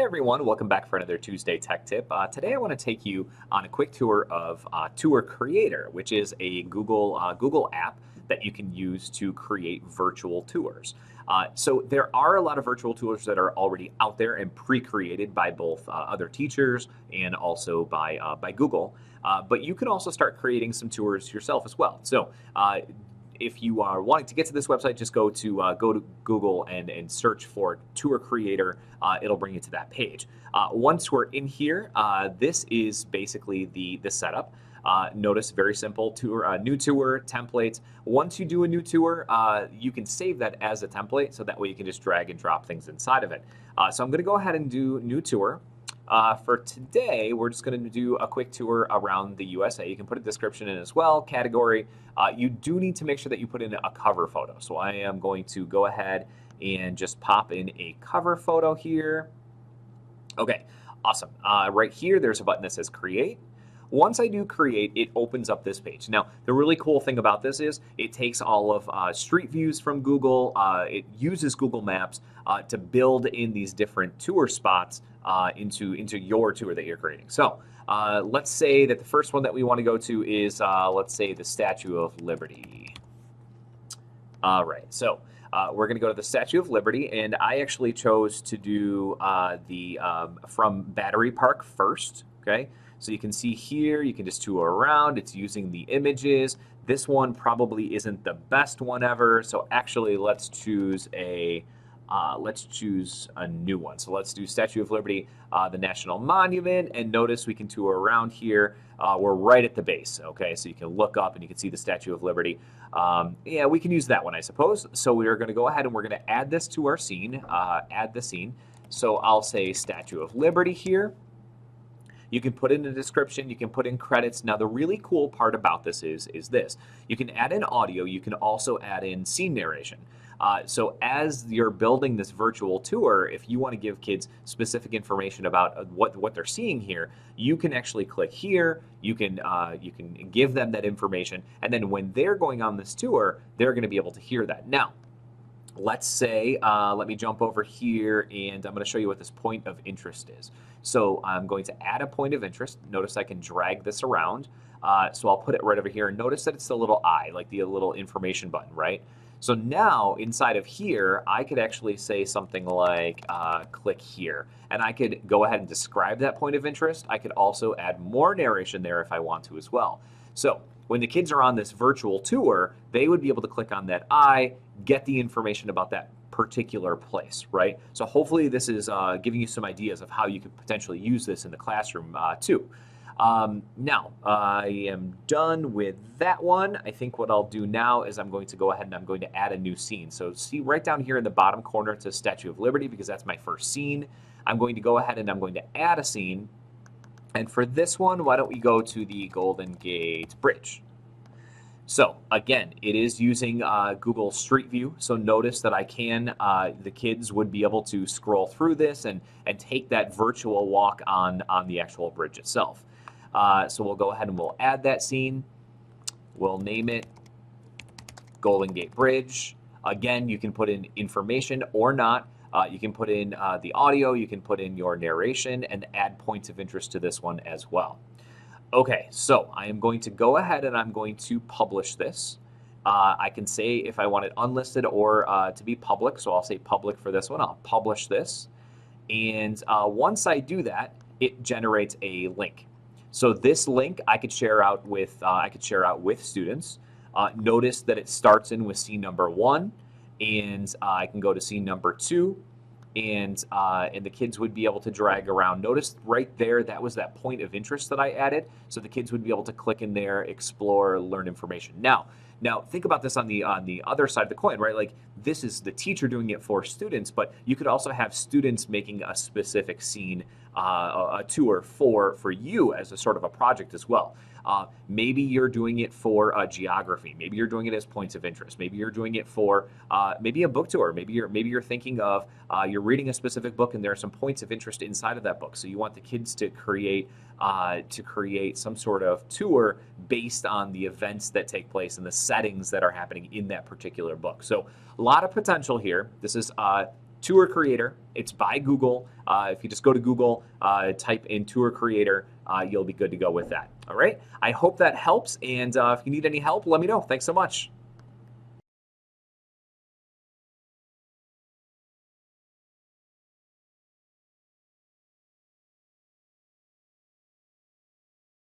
Hey everyone, welcome back for another Tuesday Tech Tip. Today I want to take you on a quick tour of Tour Creator, which is a Google app that you can use to create virtual tours. So there are a lot of virtual tours that are already out there and pre-created by both other teachers and also by Google. But you can also start creating some tours yourself as well. So if you are wanting to get to this website, just go to Google and search for Tour Creator. It'll bring you to that page. Once we're in here, this is basically the setup. Notice very simple tour, new tour templates. Once you do a new tour, you can save that as a template, so that way you can just drag and drop things inside of it. So I'm going to go ahead and do new tour. For today, we're just going to do a quick tour around the USA. You can put a description in as well, category. You do need to make sure that you put in a cover photo. So I am going to go ahead and just pop in a cover photo here. Okay, awesome. Right here, there's a button that says Create. Once I do create, it opens up this page. Now, the really cool thing about this is it takes all of Street Views from Google. It uses Google Maps to build in these different tour spots into your tour that you're creating. So let's say that the first one that we want to go to is, let's say, the Statue of Liberty. All right, so we're going to go to the Statue of Liberty, and I actually chose to do from Battery Park first, okay? So you can see here, you can just tour around. It's using the images. This one probably isn't the best one ever. So actually, let's choose a new one. So let's do Statue of Liberty, the National Monument, and notice we can tour around here. We're right at the base, okay? So you can look up and you can see the Statue of Liberty. Yeah, we can use that one, I suppose. So we are going to go ahead and we're going to add this to our scene. Add the scene. So I'll say Statue of Liberty here. You can put in a description, you can put in credits. Now the really cool part about this is this. You can add in audio, you can also add in scene narration. So as you're building this virtual tour, if you want to give kids specific information about what they're seeing here, you can actually click here, you can give them that information, and then when they're going on this tour, they're going to be able to hear that. Now, let's say, let me jump over here and I'm going to show you what this point of interest is. So I'm going to add a point of interest. Notice I can drag this around. So I'll put it right over here and notice that it's the little I, like the little information button, right? So now inside of here, I could actually say something like click here. And I could go ahead and describe that point of interest. I could also add more narration there if I want to as well. So when the kids are on this virtual tour, they would be able to click on that I, get the information about that particular place, right? So hopefully this is giving you some ideas of how you could potentially use this in the classroom too. Now, I am done with that one. I think what I'll do now is I'm going to go ahead and I'm going to add a new scene. So see right down here in the bottom corner, it says Statue of Liberty because that's my first scene. I'm going to go ahead and I'm going to add a scene. And for this one, why don't we go to the Golden Gate Bridge? So again, it is using Google Street View. So notice that I can, the kids would be able to scroll through this and take that virtual walk on the actual bridge itself. So we'll go ahead and we'll add that scene. We'll name it Golden Gate Bridge. Again, you can put in information or not. You can put in the audio, you can put in your narration and add points of interest to this one as well. Okay, so I am going to go ahead and I'm going to publish this. I can say if I want it unlisted or to be public, so I'll say public for this one. I'll publish this. And once I do that, it generates a link. So this link I could share out with students. Notice that it starts in with scene number 1, and I can go to scene number 2. And the kids would be able to drag around. Notice right there, that was that point of interest that I added. So the kids would be able to click in there, explore, learn information. Now think about this on the other side of the coin, right? Like this is the teacher doing it for students, but you could also have students making a specific scene, a tour for you as a sort of a project as well. Maybe you're doing it for geography. Maybe you're doing it as points of interest. Maybe you're doing it for maybe a book tour. Maybe you're thinking of you're reading a specific book and there are some points of interest inside of that book. So you want the kids to create some sort of tour based on the events that take place and the settings that are happening in that particular book. So a lot of potential here. This is Tour Creator. It's by Google. If you just go to Google, type in Tour Creator, you'll be good to go with that. All right. I hope that helps. And if you need any help, let me know. Thanks so much.